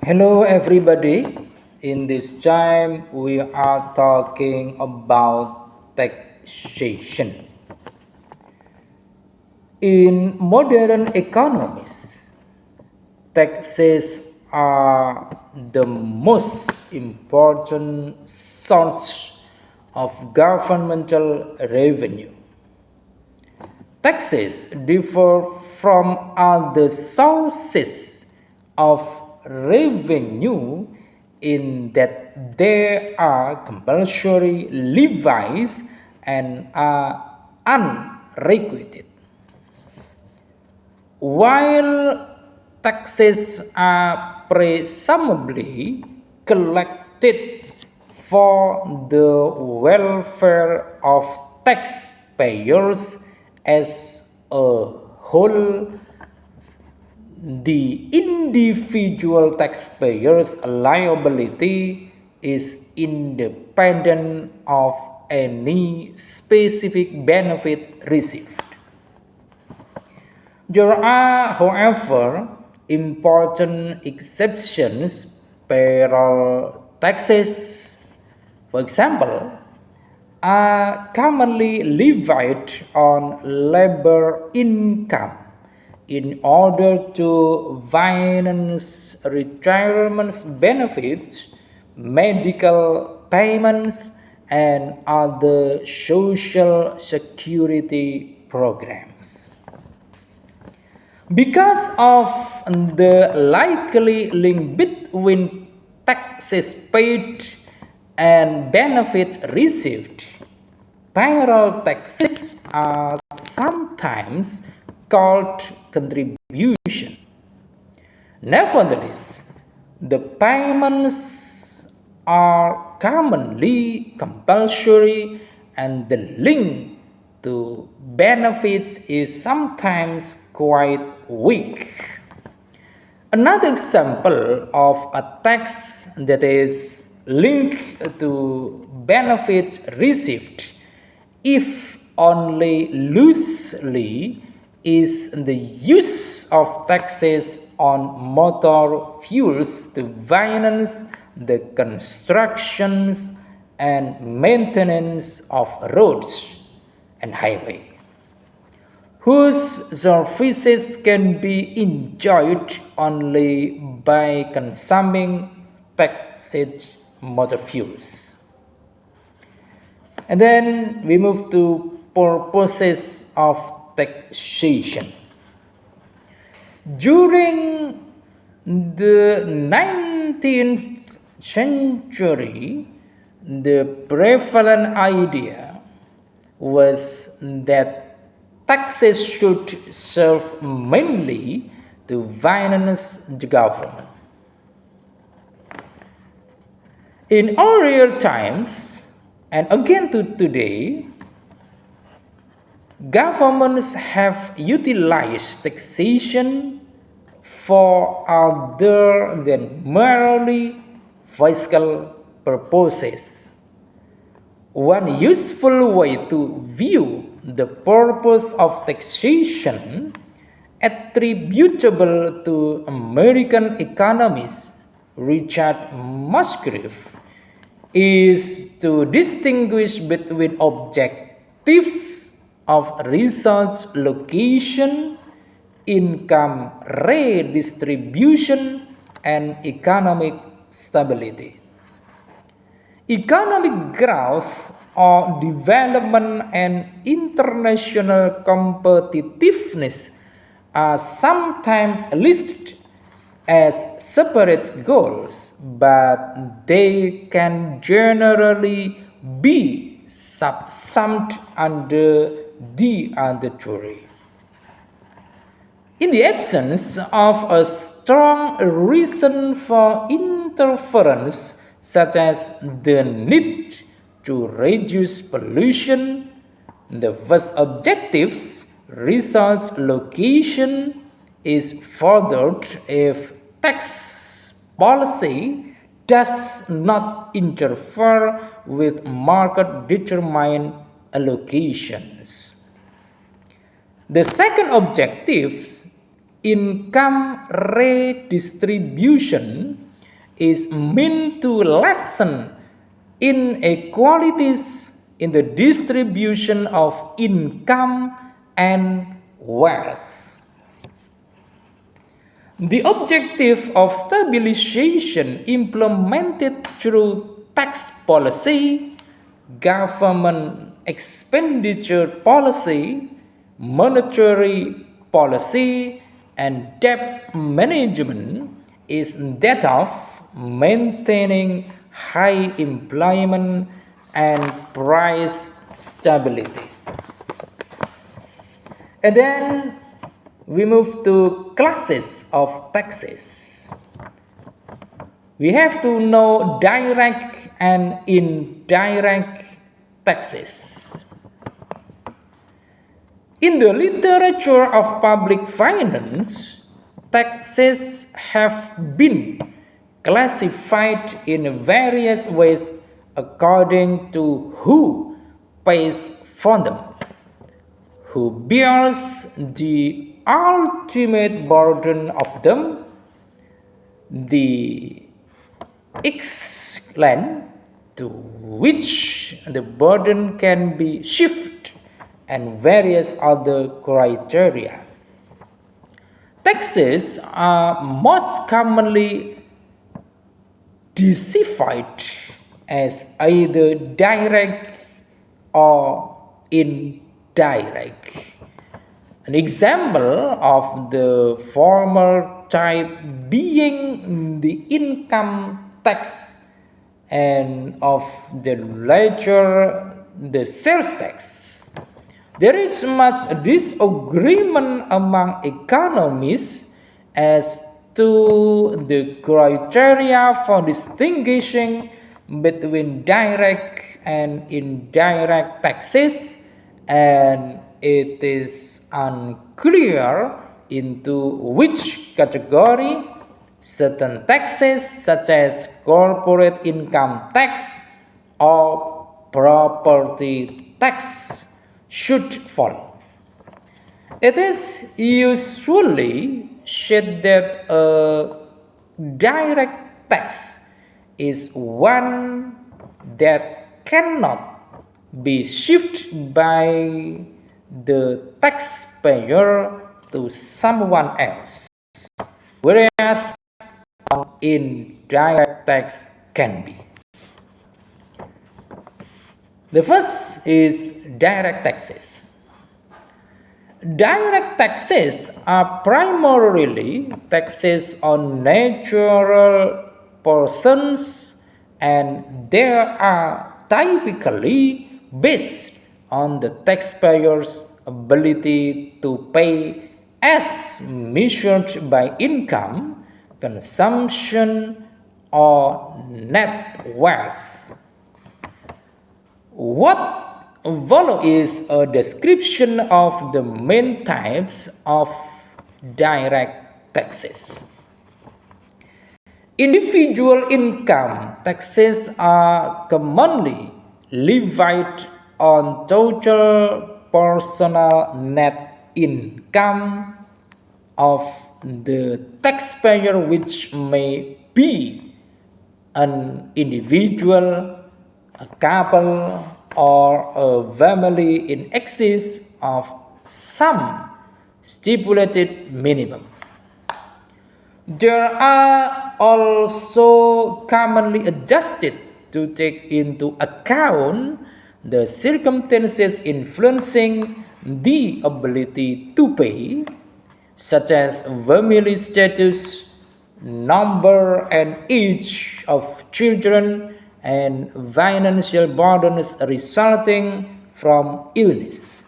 Hello, everybody. In this time, we are talking about taxation. In modern economies, taxes are the most important source of governmental revenue. Taxes differ from other sources of revenue in that they are compulsory levies and are unrequited. While taxes are presumably collected for the welfare of taxpayers as a whole, the individual taxpayer's liability is independent of any specific benefit received. There are, however, important exceptions. Payroll taxes, for example, are commonly levied on labor income in order to finance retirement benefits, medical payments, and other social security programs. Because of the likely link between taxes paid and benefits received, payroll taxes are sometimes called contribution. Nevertheless, the payments are commonly compulsory and the link to benefits is sometimes quite weak. Another example of a tax that is linked to benefits received, if only loosely, is the use of taxes on motor fuels to finance the constructions and maintenance of roads and highways, whose services can be enjoyed only by consuming taxed motor fuels. And then we move to purposes of taxation. During the 19th century, the prevalent idea was that taxes should serve mainly to finance the government. In earlier times, and again to today, governments have utilized taxation for other than merely fiscal purposes. One useful way to view the purpose of taxation attributable to American economist Richard Musgrave is to distinguish between objectives of resource location, income redistribution, and economic stability. Economic growth or development and international competitiveness are sometimes listed as separate goals, but they can generally be subsumed under the other theory. In the absence of a strong reason for interference, such as the need to reduce pollution, the first objectives, resource location, is furthered if tax policy does not interfere with market determined allocations. The second objective, income redistribution, is meant to lessen inequalities in the distribution of income and wealth. The objective of stabilization implemented through tax policy, government expenditure policy, monetary policy, and debt management is that of maintaining high employment and price stability. And then we move to classes of taxes. We have to know direct and indirect taxes. In the literature of public finance, taxes have been classified in various ways according to who pays for them, who bears the ultimate burden of them, the extent to which the burden can be shifted, and various other criteria. Taxes are most commonly deciphered as either direct or indirect. An example of the former type being the income tax, and of the latter the sales tax. There is much disagreement among economists as to the criteria for distinguishing between direct and indirect taxes, and it is unclear into which category certain taxes such as corporate income tax or property tax should fall. It is usually said that a direct tax is one that cannot be shifted by the taxpayer to someone else, whereas an indirect tax can be. The first is direct taxes. Direct taxes are primarily taxes on natural persons, and they are typically based on the taxpayer's ability to pay as measured by income, consumption, or net wealth. What below is a description of the main types of direct taxes. Individual income taxes are commonly levied on total personal net income of the taxpayer, which may be an individual, a couple, or a family in excess of some stipulated minimum. There are also commonly adjusted to take into account the circumstances influencing the ability to pay, such as family status, number and age of children, and financial burdens resulting from illness.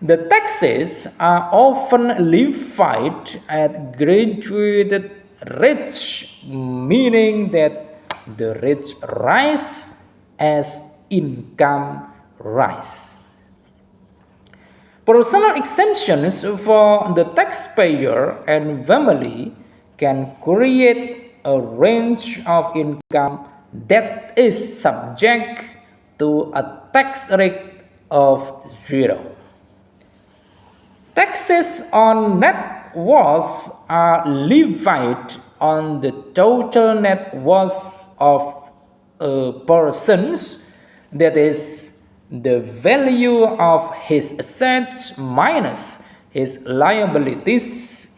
The taxes are often levied at graduated rates, meaning that the rates rise as income rise. Personal exemptions for the taxpayer and family can create a range of income that is subject to a tax rate of 0. Taxes on net worth are levied on the total net worth of a person, that is, the value of his assets minus his liabilities.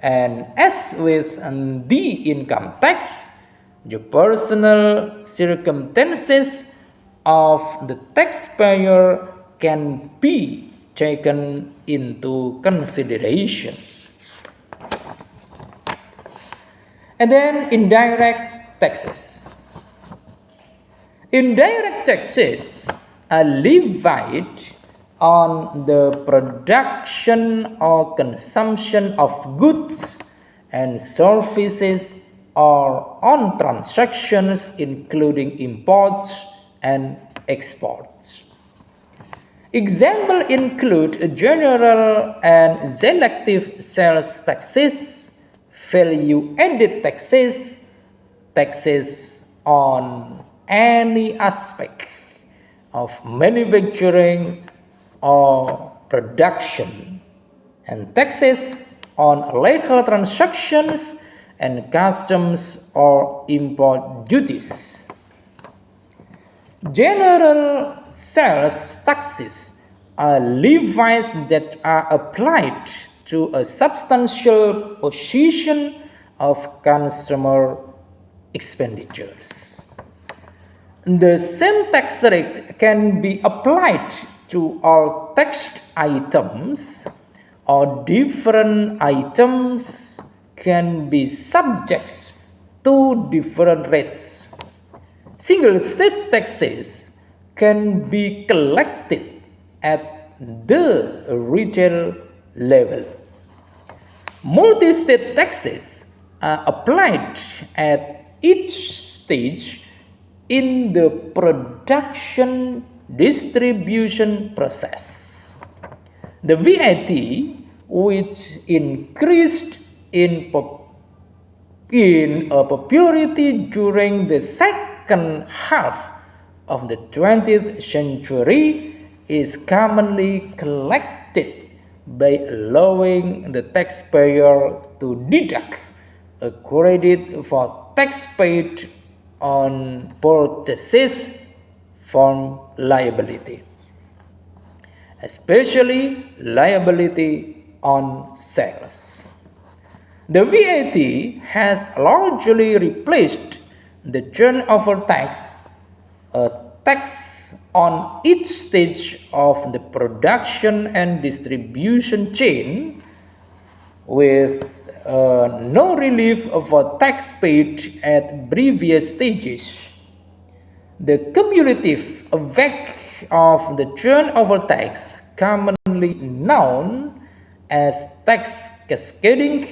And as with the income tax, the personal circumstances of the taxpayer can be taken into consideration. And then indirect taxes. Indirect taxes are levied on the production or consumption of goods and services or on transactions including imports and exports. Examples include general and selective sales taxes, value-added taxes, taxes on any aspect of manufacturing or production, and taxes on legal transactions and customs or import duties. General sales taxes are levies that are applied to a substantial portion of consumer expenditures. The same tax rate can be applied to all taxed items, or different items can be subject to different rates. Single state taxes can be collected at the retail level. Multi-state taxes are applied at each stage in the production distribution process. The VAT, which increased in popularity during the second half of the 20th century, is commonly collected by allowing the taxpayer to deduct a credit for tax paid on purchases from liability, especially liability on sales. The VAT has largely replaced the turnover tax, a tax on each stage of the production and distribution chain, with no relief for tax paid at previous stages. The cumulative effect of the turnover tax, commonly known as tax cascading,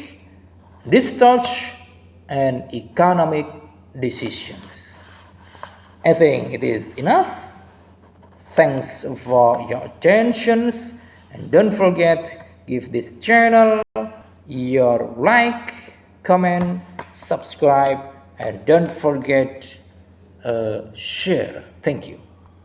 distorts and economic decisions. I think it is enough. Thanks for your attention, and don't forget, give this channel your like, comment, subscribe, and don't forget share. Thank you.